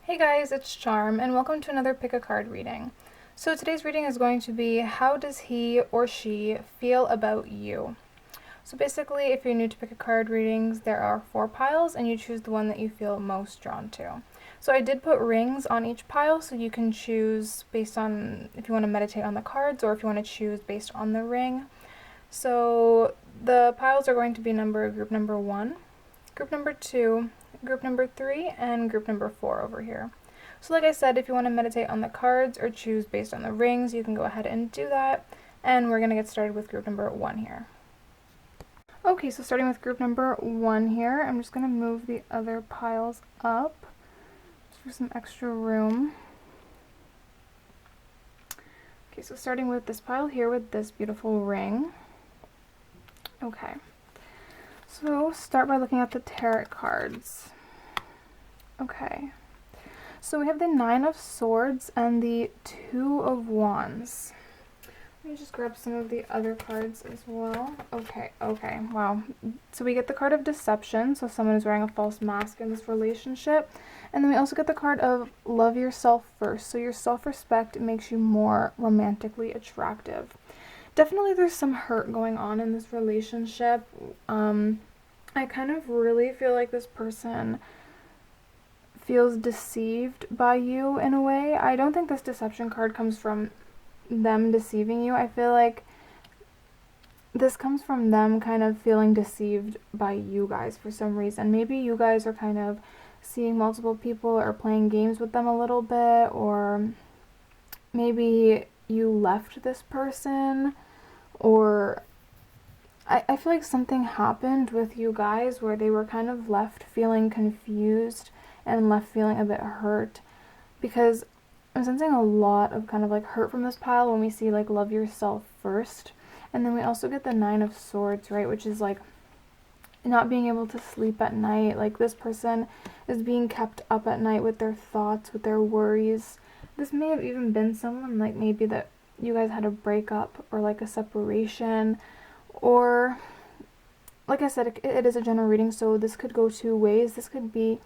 Hey guys, it's Charm, and welcome to another pick a card reading. So today's reading is going to be, how does he or she feel about you? So basically, if you're new to pick a card readings, there are 4 piles, and you choose the one that you feel most drawn to. So I did put rings on each pile, so you can choose based on if you want to meditate on the cards, or if you want to choose based on the ring. So the piles are going to be group number 1, group number 2, group number 3, and group number 4 over here. So like I said, if you want to meditate on the cards or choose based on the rings, you can go ahead and do that. And we're going to get started with group number 1 here. Okay, so starting with group number 1 here, I'm just going to move the other piles up just for some extra room. Okay, so starting with this pile here with this beautiful ring. Okay. So start by looking at the tarot cards. Okay. So we have the 9 of Swords and the 2 of Wands. Let me just grab some of the other cards as well. Okay, wow. So we get the card of Deception, so someone is wearing a false mask in this relationship. And then we also get the card of Love Yourself First, so your self-respect makes you more romantically attractive. Definitely there's some hurt going on in this relationship. I kind of really feel like this person feels deceived by you in a way. I don't think this deception card comes from them deceiving you. I feel like this comes from them kind of feeling deceived by you guys for some reason. Maybe you guys are kind of seeing multiple people or playing games with them a little bit, or maybe you left this person, or I feel like something happened with you guys where they were kind of left feeling confused and left feeling a bit hurt, because I'm sensing a lot of kind of like hurt from this pile when we see like Love Yourself First. And then we also get the 9 of Swords, right, which is like not being able to sleep at night. Like this person is being kept up at night with their thoughts, with their worries. This may have even been someone like maybe that you guys had a breakup or like a separation, or like I said, it is a general reading, so this could go 2 ways. This could be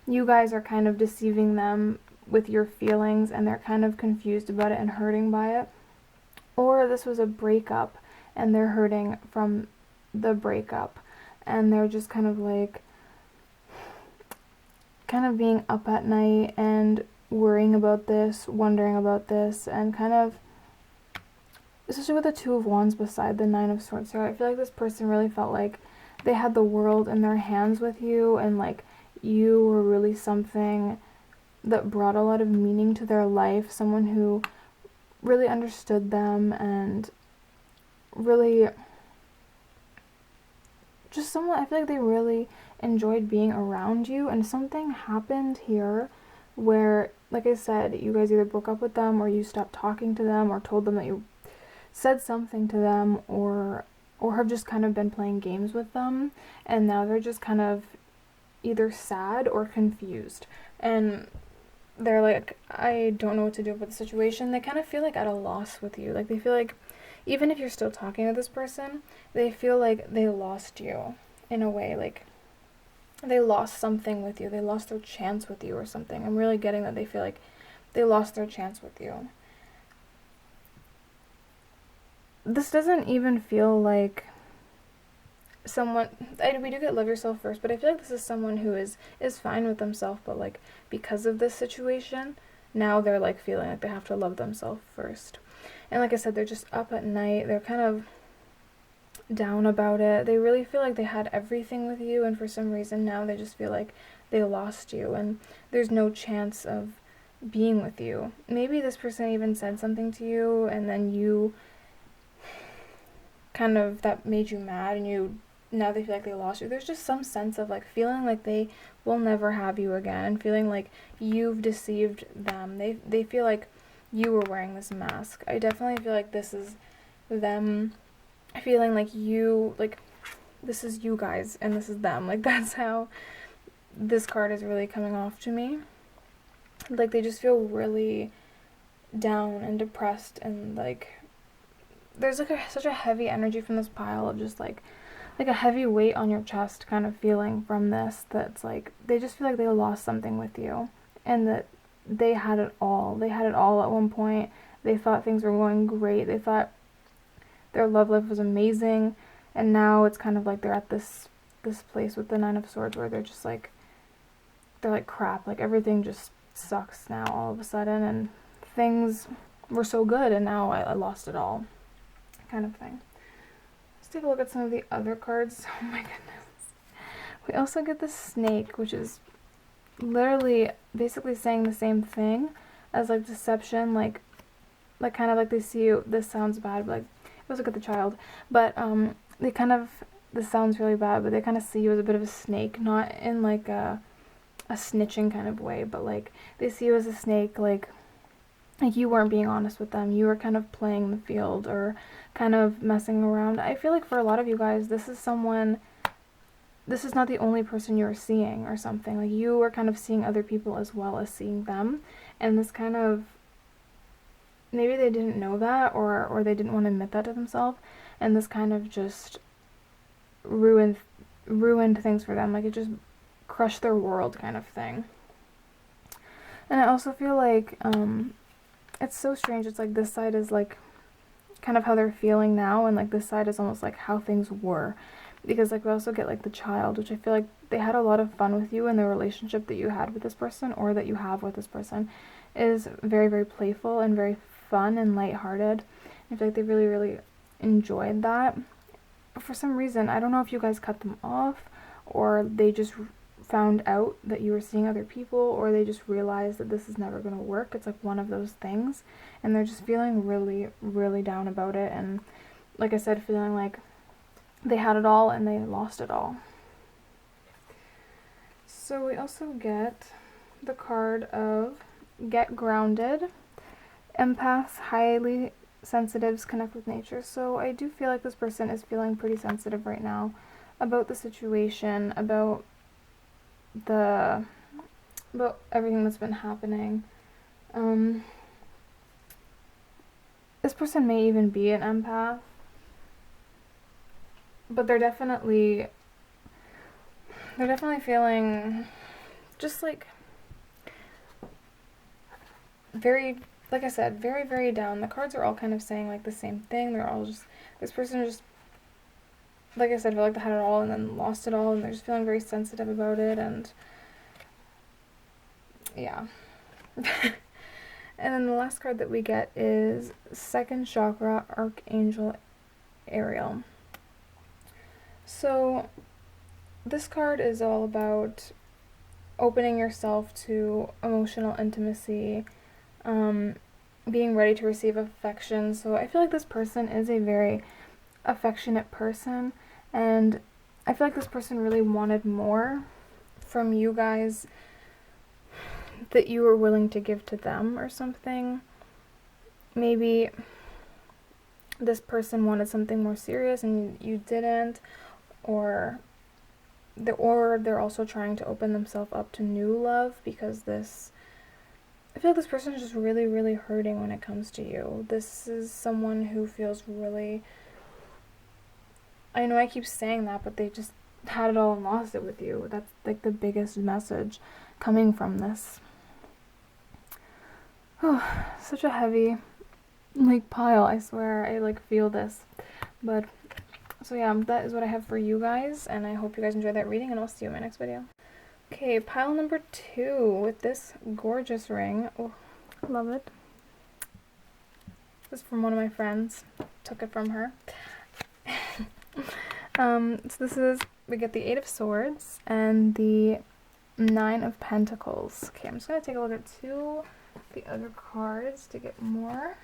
you guys are kind of deceiving them with your feelings and they're kind of confused about it and hurting by it. Or this was a breakup and they're hurting from the breakup and they're just kind of being up at night and worrying about this, wondering about this, and kind of, especially with the 2 of Wands beside the 9 of Swords here, I feel like this person really felt like they had the world in their hands with you, and like you were really something that brought a lot of meaning to their life, someone who really understood them and really just someone, I feel like they really enjoyed being around you. And something happened here where, like I said, you guys either broke up with them or you stopped talking to them or told them that you said something to them, or have just kind of been playing games with them, and now they're just kind of either sad or confused, and they're like, I don't know what to do with the situation. They kind of feel like at a loss with you. Like they feel like even if you're still talking to this person, they feel like they lost you in a way, like they lost something with you. They lost their chance with you or something. I'm really getting that they feel like they lost their chance with you. This doesn't even feel like someone, we do get Love Yourself First, but I feel like this is someone who is fine with themselves, but like because of this situation, now they're like feeling like they have to love themselves first. And like I said, they're just up at night, they're kind of down about it. They really feel like they had everything with you, and for some reason now they just feel like they lost you and there's no chance of being with you. Maybe this person even said something to you and then you kind of, that made you mad, and now they feel like they lost you. There's just some sense of like feeling like they will never have you again, feeling like you've deceived them. They feel like you were wearing this mask. I definitely feel like this is them feeling like you, like this is you guys and this is them. Like that's how this card is really coming off to me. Like they just feel really down and depressed, and like there's like such a heavy energy from this pile of just like a heavy weight on your chest kind of feeling from this, that's like they just feel like they lost something with you, and that they had it all. They had it all at one point. They thought things were going great. They thought their love life was amazing. And now it's kind of like they're at this place with the Nine of Swords where they're just like, they're like crap. Like everything just sucks now all of a sudden. And things were so good and now I lost it all. Kind of thing. Let's take a look at some of the other cards. Oh my goodness. We also get the snake, which is literally basically saying the same thing as like deception, like kind of like they see you, this sounds bad, but like, let's look at the child, but they kind of, this sounds really bad, but they kind of see you as a bit of a snake, not in like a snitching kind of way, but like they see you as a snake, like you weren't being honest with them, you were kind of playing the field or kind of messing around. I feel like for a lot of you guys, this is someone, this is not the only person you're seeing or something, like you are kind of seeing other people as well as seeing them, and this kind of, maybe they didn't know that or they didn't want to admit that to themselves, and this kind of just ruined things for them, like it just crushed their world kind of thing. And I also feel like it's so strange, it's like this side is like kind of how they're feeling now, and like this side is almost like how things were, because like we also get like the child, which I feel like they had a lot of fun with you, and the relationship that you had with this person or that you have with this person is very, very playful and very fun and lighthearted. I feel like they really, really enjoyed that. But for some reason, I don't know if you guys cut them off or they just found out that you were seeing other people, or they just realized that this is never going to work. It's like one of those things, and they're just feeling really, really down about it, and like I said, feeling like they had it all and they lost it all. So we also get the card of Get Grounded. Empaths, highly sensitives, connect with nature. So I do feel like this person is feeling pretty sensitive right now about the situation, about everything that's been happening. This person may even be an empath, but they're definitely feeling just like very, like I said, very, very down. The cards are all kind of saying like the same thing. They're all just, this person just, like I said, feel like they had it all and then lost it all, and they're just feeling very sensitive about it, and yeah. And then the last card that we get is Second Chakra, Archangel Ariel. So this card is all about opening yourself to emotional intimacy, being ready to receive affection. So I feel like this person is a very affectionate person, and I feel like this person really wanted more from you guys that you were willing to give to them or something. Maybe this person wanted something more serious and you didn't, or they're also trying to open themselves up to new love, because I feel like this person is just really, really hurting when it comes to you. This is someone who feels really, I know I keep saying that, but they just had it all and lost it with you. That's like the biggest message coming from this. Oh, such a heavy like pile, I swear. I like feel this. But so yeah, that is what I have for you guys, and I hope you guys enjoyed that reading, and I'll see you in my next video. Okay, pile number 2 with this gorgeous ring. Oh, I love it. This is from one of my friends. Took it from her. So this is, we get the 8 of Swords and the 9 of Pentacles. Okay, I'm just going to take a look at 2 the other cards to get more.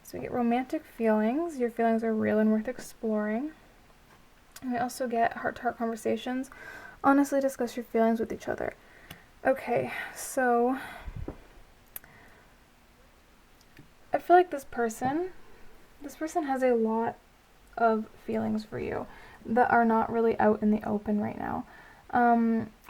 So we get romantic feelings. Your feelings are real and worth exploring. And we also get heart-to-heart conversations. Honestly discuss your feelings with each other. Okay, so I feel like this person has a lot of feelings for you that are not really out in the open right now.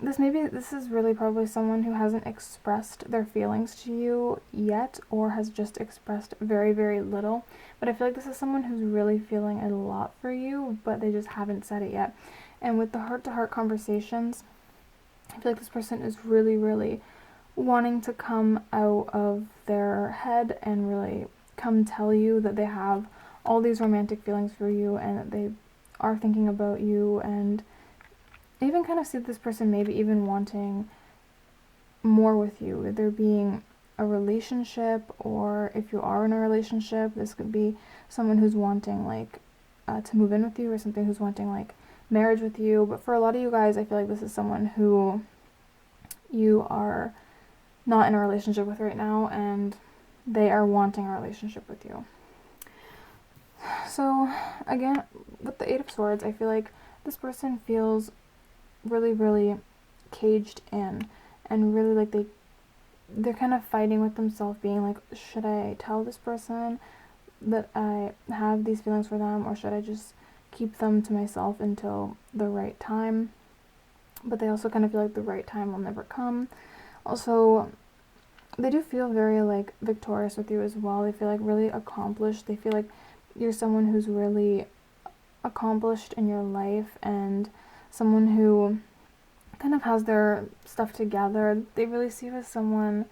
This is really probably someone who hasn't expressed their feelings to you yet, or has just expressed very, very little. But I feel like this is someone who's really feeling a lot for you, but they just haven't said it yet. And with the heart-to-heart conversations, I feel like this person is really, really wanting to come out of their head and really come tell you that they have all these romantic feelings for you and that they are thinking about you, and even kind of see this person maybe even wanting more with you, there being a relationship, or if you are in a relationship, this could be someone who's wanting like to move in with you, or something who's wanting like marriage with you. But for a lot of you guys, I feel like this is someone who you are not in a relationship with right now, and they are wanting a relationship with you. So again, with the Eight of Swords, I feel like this person feels really, really caged in, and really like they're kind of fighting with themselves, being like, should I tell this person that I have these feelings for them, or should I just keep them to myself until the right time? But they also kind of feel like the right time will never come. Also, they do feel very like victorious with you as well. They feel like really accomplished. They feel like you're someone who's really accomplished in your life, and someone who kind of has their stuff together. They really see you as someone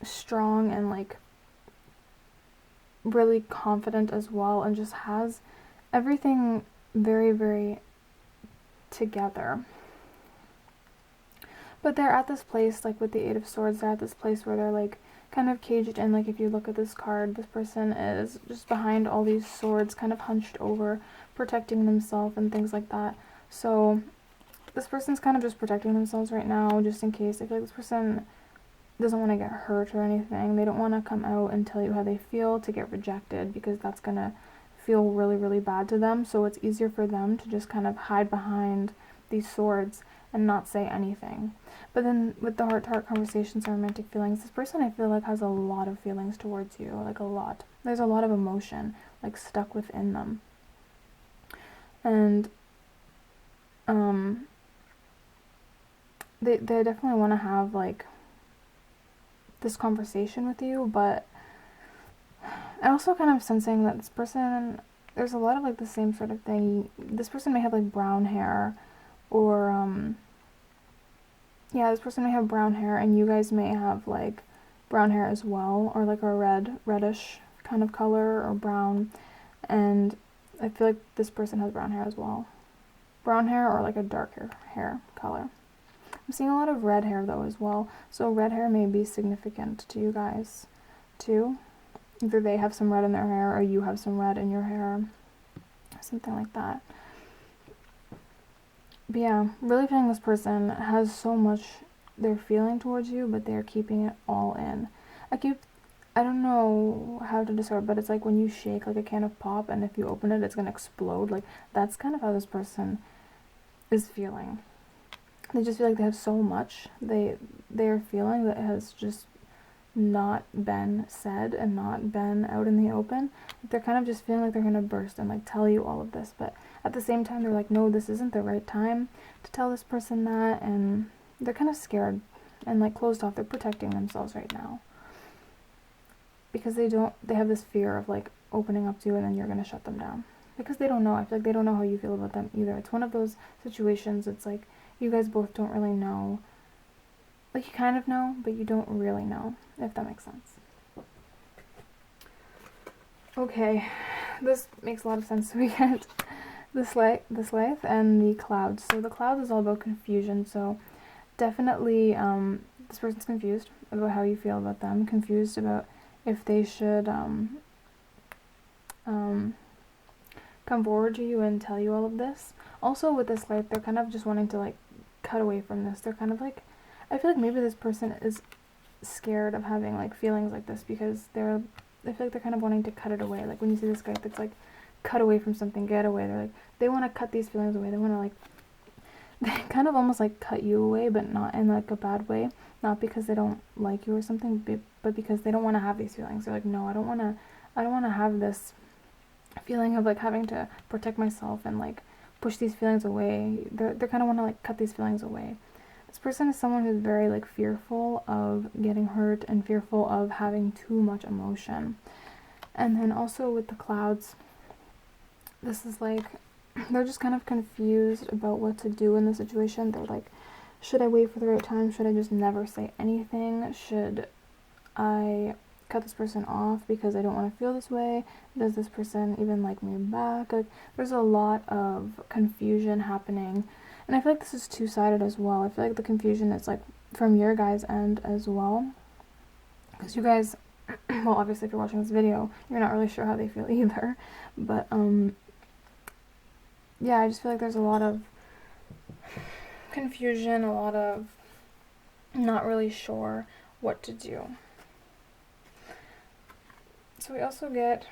strong and like really confident as well, and just has everything very, very together. But they're at this place, like with the Eight of Swords, they're at this place where they're like kind of caged in. Like if you look at this card, this person is just behind all these swords, kind of hunched over, protecting themselves and things like that. So this person's kind of just protecting themselves right now, just in case. I feel like this person doesn't want to get hurt or anything. They don't want to come out and tell you how they feel to get rejected, because that's going to feel really, really bad to them. So it's easier for them to just kind of hide behind these swords and not say anything. But then with the heart-to-heart conversations and romantic feelings, this person I feel like has a lot of feelings towards you, like a lot. There's a lot of emotion like stuck within them. And they definitely want to have like this conversation with you, but I also kind of sensing that this person, there's a lot of like the same sort of thing. This person may have like brown hair, or this person may have brown hair, and you guys may have like brown hair as well, or like a reddish kind of color, or brown. And I feel like this person has brown hair as well. Brown hair or like a darker hair color. I'm seeing a lot of red hair though as well, so red hair may be significant to you guys too. Either they have some red in their hair, or you have some red in your hair, something like that. But yeah, really feeling this person has so much they're feeling towards you, but they're keeping it all in. I don't know how to describe, but it's like when you shake like a can of pop, and if you open it, it's gonna explode. Like, that's kind of how this person is feeling. They just feel like they have so much they're feeling that has just not been said and not been out in the open. They're kind of just feeling like they're gonna burst and like tell you all of this, but at the same time they're like, no, this isn't the right time to tell this person that, and they're kind of scared and like closed off. They're protecting themselves right now because they have this fear of like opening up to you and then you're gonna shut them down, because they don't know. I feel like they don't know how you feel about them either. It's one of those situations, it's like you guys both don't really know. Like, you kind of know, but you don't really know, if that makes sense. Okay, this makes a lot of sense. So we get the Scythe and the Clouds. So the Clouds is all about confusion, so definitely this person's confused about how you feel about them, confused about if they should come forward to you and tell you all of this. Also with this Scythe, they're kind of just wanting to like cut away from this. They're kind of like, I feel like maybe this person is scared of having like feelings like this, because I feel like they're kind of wanting to cut it away. Like when you see this guy that's like cut away from something, get away, they're like, they want to cut these feelings away. They want to like, they kind of almost like cut you away, but not in like a bad way. Not because they don't like you or something, but because they don't want to have these feelings. They're like, no, I don't want to have this feeling of like having to protect myself and like push these feelings away. They kind of want to like cut these feelings away. This person is someone who's very like fearful of getting hurt and fearful of having too much emotion. And then also with the Clouds, this is like, they're just kind of confused about what to do in the situation. They're like should I wait for the right time? Should I just never say anything? Should I cut this person off because I don't want to feel this way? Does this person even like me back? Like, there's a lot of confusion happening, and I feel like this is two-sided as well. I feel like the confusion is like from your guys' end as well, because you guys, well, obviously if you're watching this video, you're not really sure how they feel either, but yeah, I just feel like there's a lot of confusion, a lot of not really sure what to do. So we also get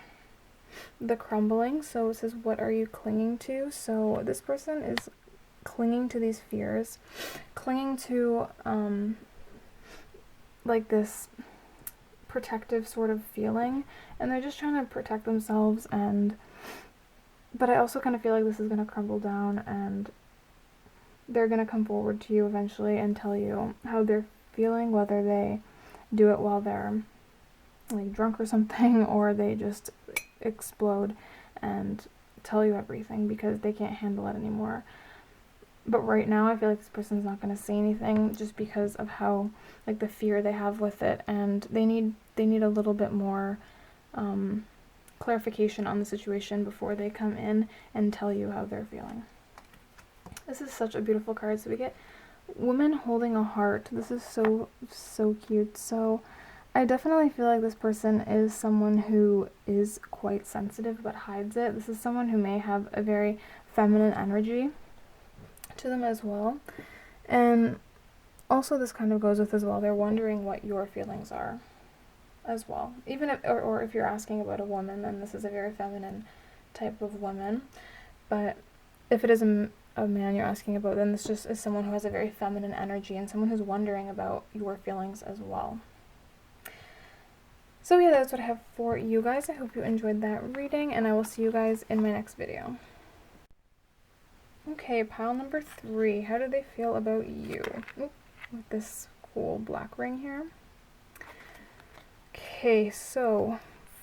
the crumbling. So it says, what are you clinging to? So this person is clinging to these fears, clinging to like this protective sort of feeling, and they're just trying to protect themselves, but I also kind of feel like this is going to crumble down, and they're going to come forward to you eventually and tell you how they're feeling, whether they do it while they're like drunk or something, or they just explode and tell you everything because they can't handle it anymore. But right now I feel like this person's not going to say anything just because of how, like, the fear they have with it, and they need a little bit more clarification on the situation before they come in and tell you how they're feeling. This is such a beautiful card. So we get woman holding a heart. This is so cute. So I definitely feel like this person is someone who is quite sensitive but hides it. This is someone who may have a very feminine energy to them as well. And also this kind of goes with as well, they're wondering what your feelings are as well. Even if, or if you're asking about a woman, then this is a very feminine type of woman. But if it is a man you're asking about, then this just is someone who has a very feminine energy and someone who's wondering about your feelings as well. So yeah, that's what I have for you guys. I hope you enjoyed that reading, and I will see you guys in my next video. Okay, pile number 3. How do they feel about you? Oop, with this cool black ring here. Okay, so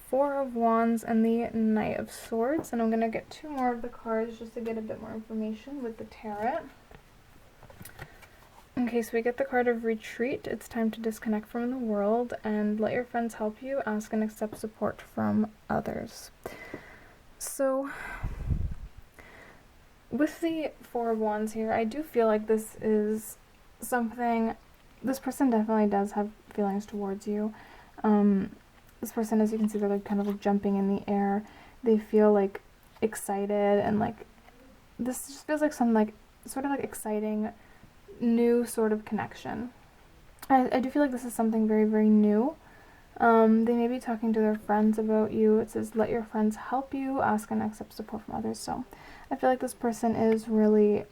4 of Wands and the Knight of Swords, and I'm going to get 2 more of the cards just to get a bit more information with the tarot. Okay, so we get the card of Retreat. It's time to disconnect from the world and let your friends help you. Ask and accept support from others. So with the 4 of Wands here, I do feel like this is something, this person definitely does have feelings towards you. This person, as you can see, they're like kind of like jumping in the air. They feel like excited, and like this just feels like some like sort of like exciting new sort of connection. I do feel like this is something very, very new. They may be talking to their friends about you. It says, let your friends help you, ask and accept support from others. So I feel like this person is really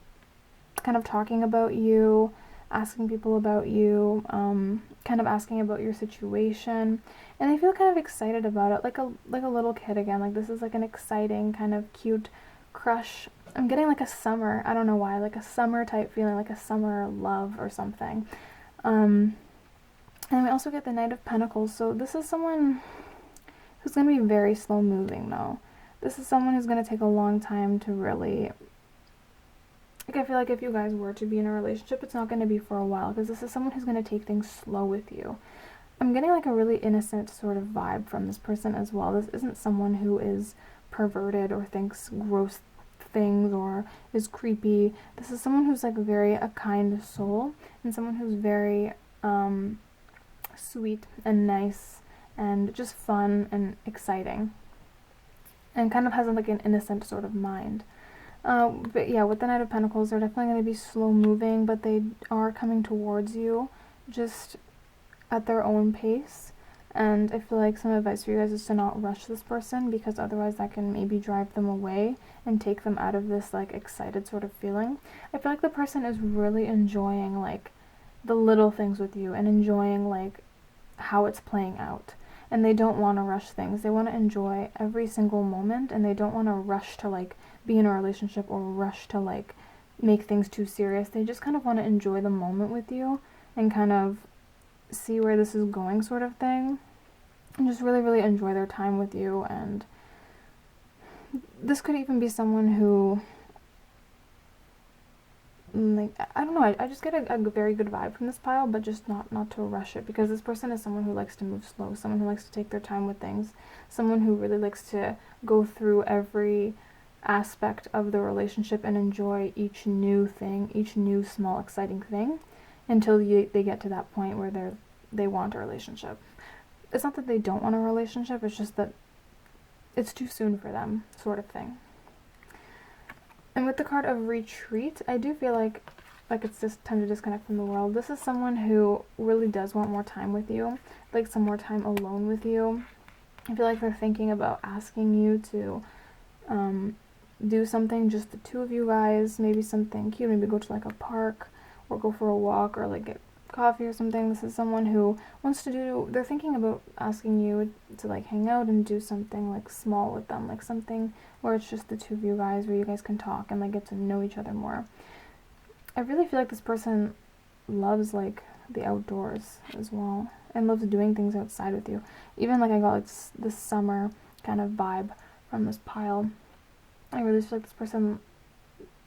kind of talking about you, asking people about you, kind of asking about your situation, and I feel kind of excited about it, like a little kid again. Like this is like an exciting kind of cute crush. I'm getting like a summer, I don't know why, like a summer type feeling, like a summer love or something. And we also get the Knight of Pentacles. So this is someone who's going to be very slow moving though. This is someone who's going to take a long time to really, like, I feel like if you guys were to be in a relationship, it's not going to be for a while, because this is someone who's going to take things slow with you. I'm getting like a really innocent sort of vibe from this person as well. This isn't someone who is perverted or thinks gross things or is creepy. This is someone who's like very a kind soul, and someone who's very sweet and nice and just fun and exciting, and kind of has like an innocent sort of mind. But yeah, with the Knight of Pentacles, they're definitely going to be slow moving, but they are coming towards you just at their own pace. And I feel like some advice for you guys is to not rush this person, because otherwise that can maybe drive them away and take them out of this like excited sort of feeling. I feel like the person is really enjoying like the little things with you and enjoying like how it's playing out. And they don't want to rush things. They want to enjoy every single moment, and they don't want to rush to like be in a relationship or rush to like make things too serious. They just kind of want to enjoy the moment with you and kind of see where this is going sort of thing, and just really, really enjoy their time with you. And this could even be someone who like, I don't know, I just get a very good vibe from this pile, but just not to rush it, because this person is someone who likes to move slow, someone who likes to take their time with things, someone who really likes to go through every aspect of the relationship and enjoy each new thing, each new small exciting thing, until they get to that point where they want a relationship. It's not that they don't want a relationship, it's just that it's too soon for them, sort of thing. And with the card of retreat, I do feel like it's just time to disconnect from the world. This is someone who really does want more time with you, like some more time alone with you. I feel like they're thinking about asking you to do something, just the two of you guys, maybe something cute, maybe go to like a park or go for a walk or like get coffee or something. This is someone who wants to do, they're thinking about asking you to like hang out and do something like small with them, like something where it's just the two of you guys, where you guys can talk and like get to know each other more. I really feel like this person loves like the outdoors as well and loves doing things outside with you. Even like I got like this summer kind of vibe from this pile. I really feel like this person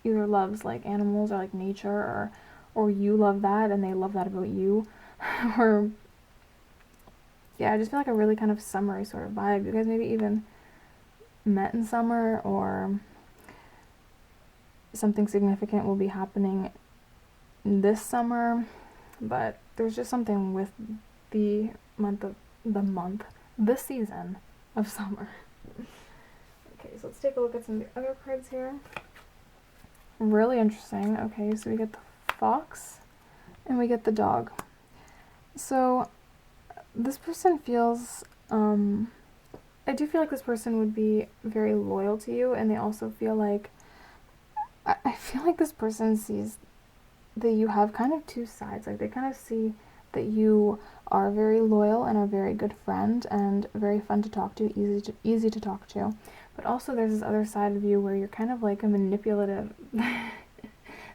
either loves like animals or like nature, or you love that and they love that about you. Or yeah, I just feel like a really kind of summery sort of vibe. You guys maybe even met in summer, or something significant will be happening this summer, but there's just something with the this season of summer. Okay, so let's take a look at some of the other cards here. Really interesting. Okay, so we get the fox and we get the dog. So this person feels, I do feel like this person would be very loyal to you, and they also feel like, I feel like this person sees that you have kind of two sides. Like they kind of see that you are very loyal and a very good friend and very fun to talk to, easy to talk to. But also there's this other side of you where you're kind of like a manipulative,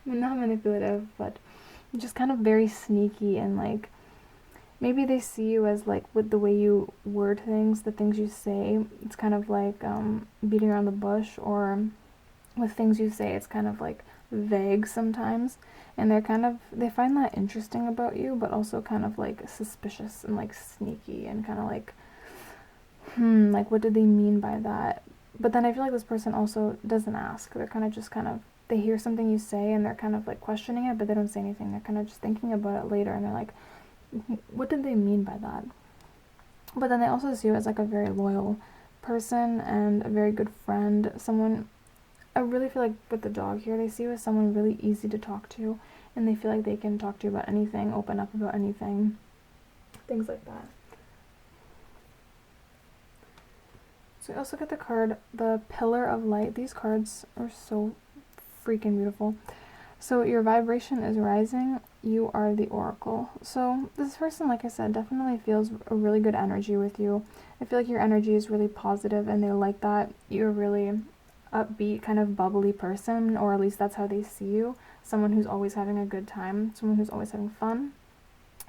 not manipulative, but just kind of very sneaky, and like maybe they see you as like, with the way you word things, the things you say, it's kind of like beating around the bush, or with things you say it's kind of like vague sometimes, and they find that interesting about you, but also kind of like suspicious and like sneaky and kind of like, like what did they mean by that? But then I feel like this person also doesn't ask. They're kind of they hear something you say and they're kind of like questioning it, but they don't say anything. They're kind of just thinking about it later, and they're like, what did they mean by that? But then they also see you as like a very loyal person and a very good friend, someone. I really feel like with the dog here, they see you as someone really easy to talk to, and they feel like they can talk to you about anything, open up about anything, things like that. So we also get the card, the Pillar of Light. These cards are so freaking beautiful. So your vibration is rising. You are the Oracle. So this person, like I said, definitely feels a really good energy with you. I feel like your energy is really positive, and they like that. You're really upbeat, kind of bubbly person, or at least that's how they see you. Someone who's always having a good time, someone who's always having fun.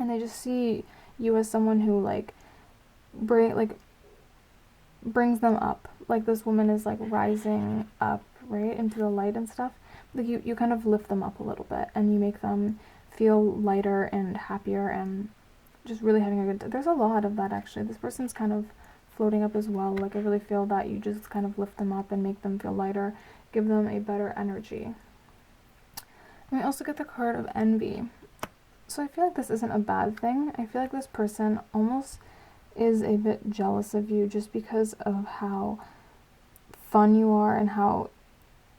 And they just see you as someone who like brings them up. Like this woman is like rising up, right, into the light and stuff. Like you kind of lift them up a little bit, and you make them feel lighter and happier and just really having a good time. There's a lot of that actually. This person's kind of floating up as well. Like I really feel that you just kind of lift them up and make them feel lighter, give them a better energy. And we also get the card of Envy. So I feel like this isn't a bad thing. I feel like this person almost is a bit jealous of you just because of how fun you are and how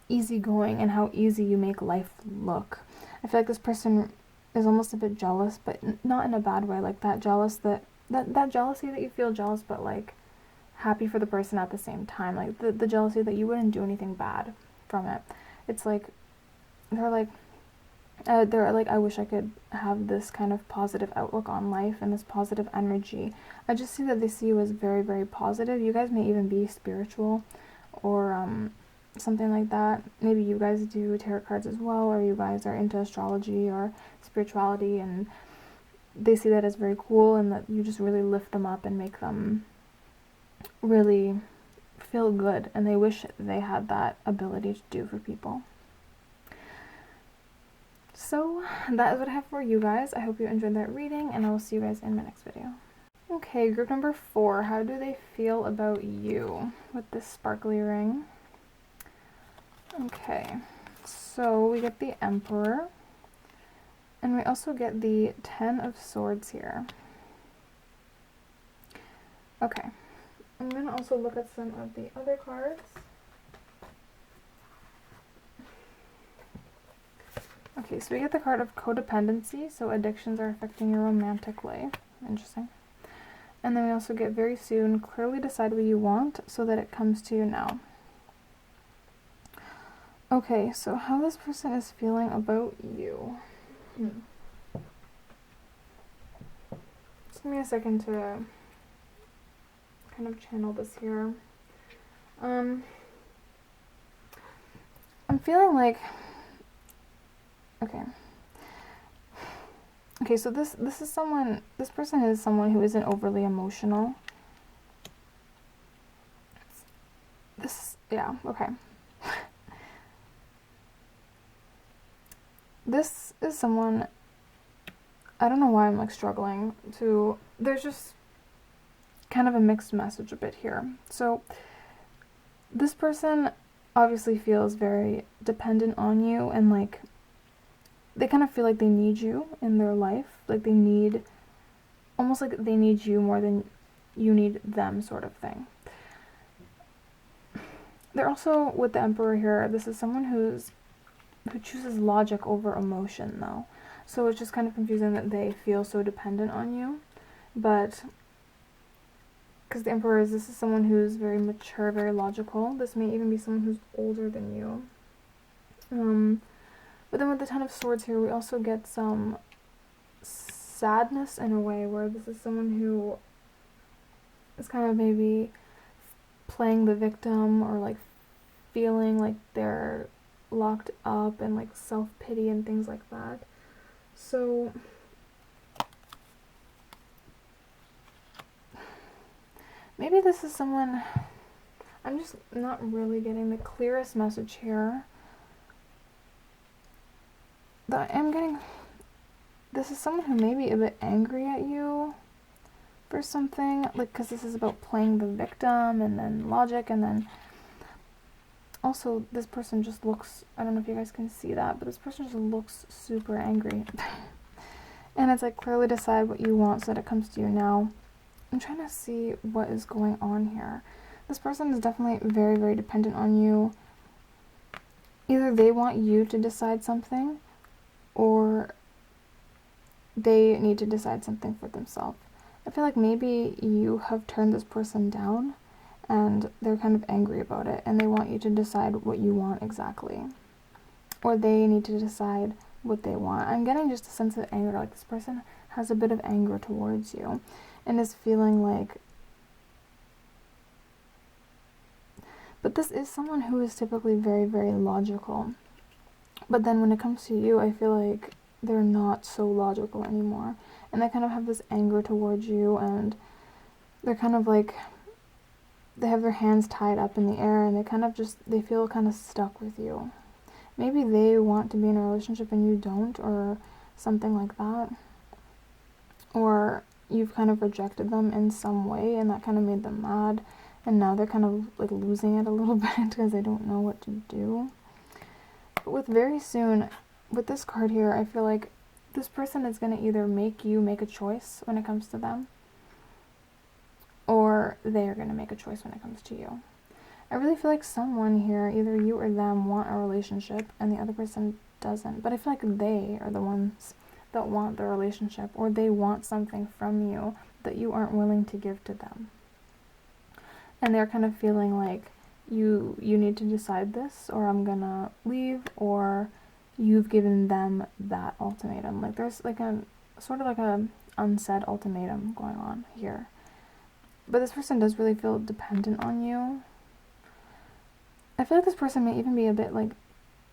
easygoing and how easy you make life look. I feel like this person is almost a bit jealous, but not in a bad way. Like that jealousy that you feel jealous, but like happy for the person at the same time. Like the jealousy that you wouldn't do anything bad from it. It's like they're like I wish I could have this kind of positive outlook on life and this positive energy. I just see that they see you as very, very positive. You guys may even be spiritual, or something like that. Maybe you guys do tarot cards as well, or you guys are into astrology or spirituality, and they see that as very cool, and that you just really lift them up and make them really feel good, and they wish they had that ability to do for people. So that is what I have for you guys. I hope you enjoyed that reading, and I will see you guys in my next video. Okay, group number 4. How do they feel about you with this sparkly ring? Okay, so we get the Emperor, and we also get the 10 of Swords here. Okay, I'm going to also look at some of the other cards. Okay, so we get the card of codependency, so addictions are affecting your romantic life. Interesting. And then we also get very soon, clearly decide what you want so that it comes to you now. Okay, so how this person is feeling about you. Just give me a second to kind of channel this here. I'm feeling like, okay, so this person is someone who isn't overly emotional. Yeah, okay. This is someone, I don't know why I'm like struggling to, there's just kind of a mixed message a bit here. So this person obviously feels very dependent on you, and like they kind of feel like they need you in their life, like they need, almost like they need you more than you need them, sort of thing. They're also, with the Emperor here, this is someone who chooses logic over emotion, though. So it's just kind of confusing that they feel so dependent on you. But because the Emperor this is someone who's very mature, very logical. This may even be someone who's older than you. But then with the 10 of Swords here, we also get some sadness in a way, where this is someone who is kind of maybe playing the victim, or like feeling like they're locked up, and like self-pity and things like that. So maybe this is someone, I'm just not really getting the clearest message here. That I am getting, this is someone who may be a bit angry at you for something, like, because this is about playing the victim and then logic, and then also this person just looks, I don't know if you guys can see that, but this person just looks super angry. And it's like, clearly decide what you want so that it comes to you now. I'm trying to see what is going on here. This person is definitely very, very dependent on you. Either they want you to decide something, or they need to decide something for themselves. I feel like maybe you have turned this person down, and they're kind of angry about it, and they want you to decide what you want exactly. Or they need to decide what they want. I'm getting just a sense of anger, like this person has a bit of anger towards you, and is feeling like, but this is someone who is typically very, very logical. But then when it comes to you, I feel like they're not so logical anymore. And they kind of have this anger towards you, and they're kind of like, they have their hands tied up in the air, and they feel kind of stuck with you. Maybe they want to be in a relationship and you don't, or something like that. Or you've kind of rejected them in some way, and that kind of made them mad. And now they're kind of like losing it a little bit because they don't know what to do. But with very soon, with this card here, I feel like this person is going to either make you make a choice when it comes to them, or they are going to make a choice when it comes to you. I really feel like someone here, either you or them, want a relationship and the other person doesn't. But I feel like they are the ones that want the relationship, or they want something from you that you aren't willing to give to them. And they're kind of feeling like you need to decide this, or I'm gonna leave, or you've given them that ultimatum. Like there's like a sort of like a unsaid ultimatum going on here. But this person does really feel dependent on you. I feel like this person may even be a bit like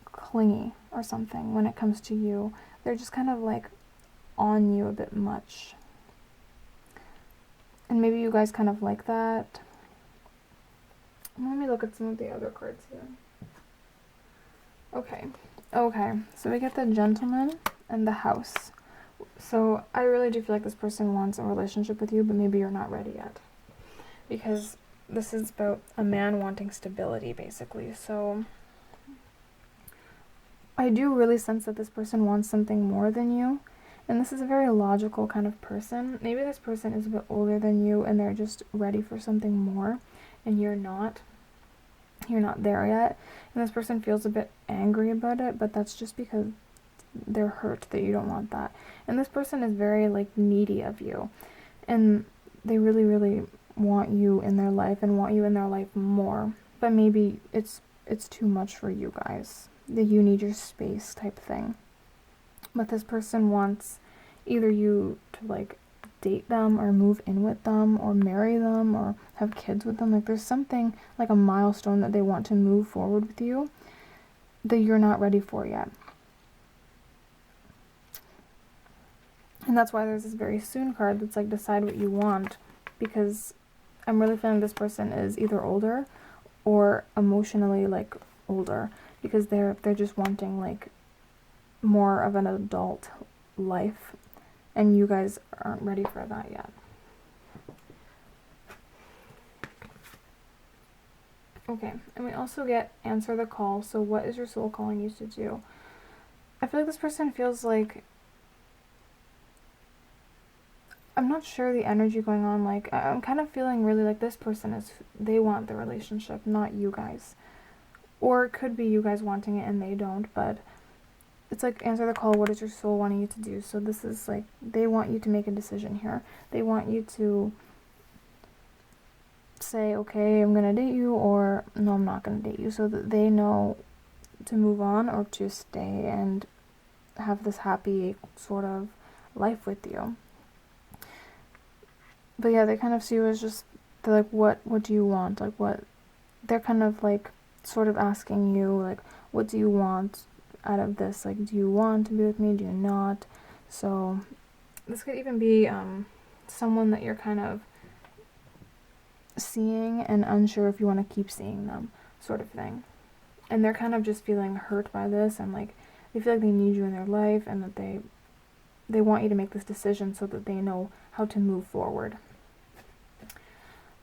clingy or something when it comes to you. They're just kind of like on you a bit much. And maybe you guys kind of like that. Let me look at some of the other cards here. Okay, Okay, so we get the Gentleman and the House. So I really do feel like this person wants a relationship with you, but maybe you're not ready yet. Because this is about a man wanting stability, basically. So I do really sense that this person wants something more than you. And this is a very logical kind of person. Maybe this person is a bit older than you and they're just ready for something more, and you're not. You're not there yet. And this person feels a bit angry about it, but that's just because they're hurt that you don't want that. And this person is very, like, needy of you. And they really, really want you in their life and want you in their life more. But maybe it's too much for you guys. That you need your space type thing. But this person wants either you to, like, date them or move in with them or marry them or have kids with them. Like, there's something, like a milestone that they want to move forward with you that you're not ready for yet. And that's why there's this very soon card that's like, decide what you want, because I'm really feeling this person is either older or emotionally, like, older, because they're just wanting, like, more of an adult life, and you guys aren't ready for that yet. Okay, and we also get answer the call. So what is your soul calling you to do? I feel like this person feels like, I'm not sure the energy going on, like, I'm kind of feeling really like this person is, they want the relationship, not you guys. Or it could be you guys wanting it and they don't, but it's like, answer the call, what is your soul wanting you to do? So this is like, they want you to make a decision here. They want you to say, okay, I'm gonna date you, or no, I'm not gonna date you, so that they know to move on or to stay and have this happy sort of life with you. But yeah, they kind of see you as just, they're like, what do you want? Like, what, they're kind of like sort of asking you, like, what do you want out of this? Like, do you want to be with me? Do you not? So this could even be someone that you're kind of seeing and unsure if you want to keep seeing them, sort of thing. And they're kind of just feeling hurt by this, and like, they feel like they need you in their life, and that they want you to make this decision so that they know how to move forward.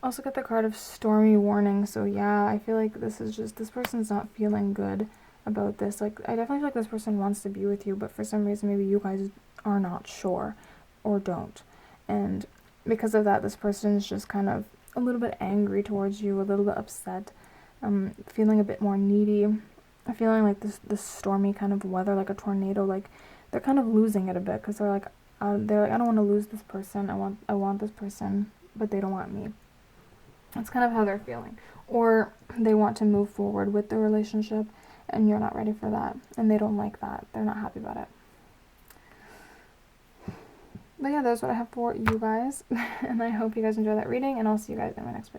Also got the card of stormy warning. So yeah, I feel like this is just, this person's not feeling good about this. Like, I definitely feel like this person wants to be with you, but for some reason maybe you guys are not sure or don't. And because of that, this person is just kind of a little bit angry towards you, a little bit upset, feeling a bit more needy, feeling like this stormy kind of weather, like a tornado. Like, they're kind of losing it a bit, because they're like, I don't want to lose this person. I want this person, but they don't want me. That's kind of how they're feeling. Or they want to move forward with the relationship, and you're not ready for that, and they don't like that. They're not happy about it. But yeah, that's what I have for you guys, and I hope you guys enjoy that reading, and I'll see you guys in my next video.